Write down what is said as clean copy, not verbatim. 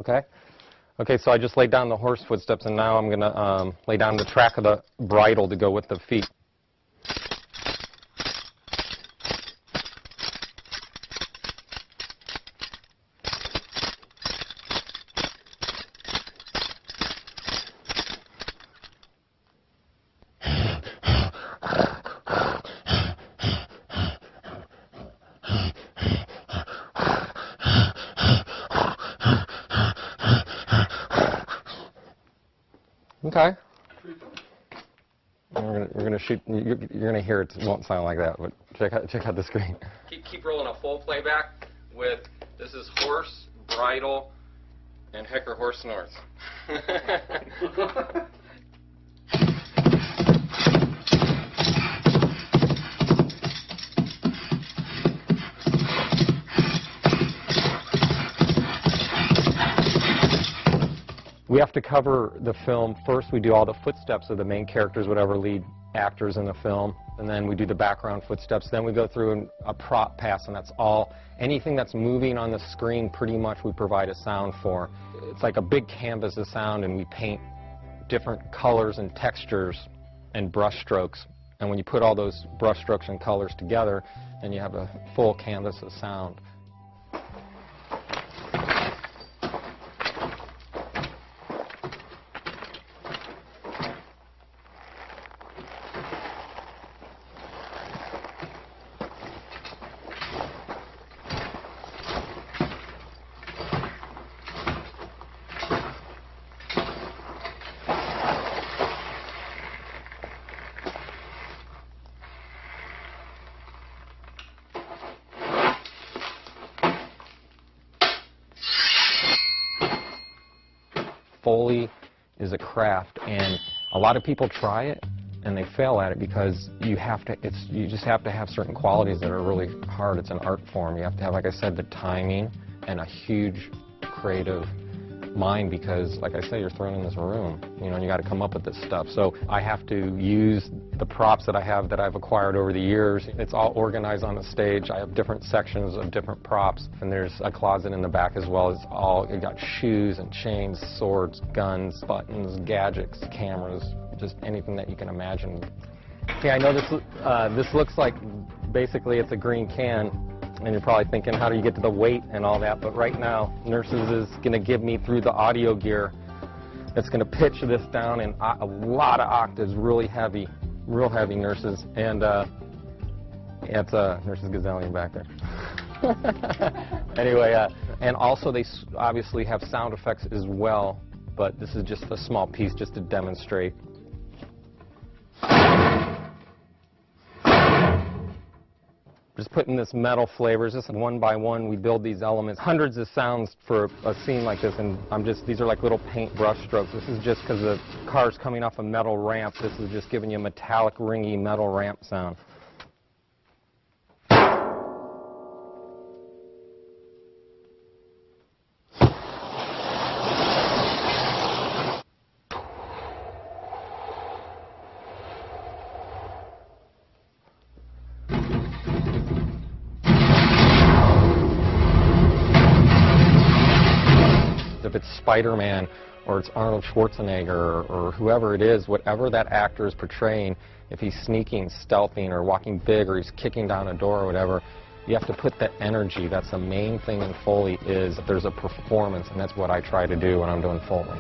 Okay? Okay, so I just laid down the horse footsteps, and now I'm going to lay down the track of the bridle to go with the feet. Okay. We're gonna shoot. You're gonna hear it. It won't sound like that, but check out the screen. Keep rolling a full playback with this is horse, bridle, and Hecker horse snorts. We have to cover the film. First, we do all the footsteps of the main characters, whatever lead actors in the film, and then we do the background footsteps. Then we go through a prop pass, and that's all. Anything that's moving on the screen, pretty much we provide a sound for. It's like a big canvas of sound, and we paint different colors and textures and brush strokes. And when you put all those brush strokes and colors together, then you have a full canvas of sound. Foley is a craft, and a lot of people try it and they fail at it because you just have to have certain qualities that are really hard. It's an art form. You have to have, like I said, the timing and a huge creative mind because, like I said, you're thrown in this room, you know, and you got to come up with this stuff. So I have to use the props that I have that I've acquired over the years. It's all organized on the stage. I have different sections of different props, and there's a closet in the back as well. It's all, you got shoes and chains, swords, guns, buttons, gadgets, cameras, just anything that you can imagine. Okay, I know this looks like basically it's a green can. And you're probably thinking, how do you get to the weight and all that? But right now, Nurses is going to give me through the audio gear. It's going to pitch this down in a lot of octaves, really heavy, real heavy, Nurses. And it's Nurses Gazillion back there. Anyway, and also they obviously have sound effects as well, but this is just a small piece just to demonstrate. Just putting this metal flavors, just one by one we build these elements. Hundreds of sounds for a scene like this, and these are like little paint brush strokes. This is just because the car's coming off a metal ramp. This is just giving you a metallic, ringy metal ramp sound. If it's Spider-Man or it's Arnold Schwarzenegger or whoever it is, whatever that actor is portraying, if he's sneaking, stealthing, or walking big, or he's kicking down a door or whatever, you have to put that energy. That's the main thing in Foley, is that there's a performance, and that's what I try to do when I'm doing Foley.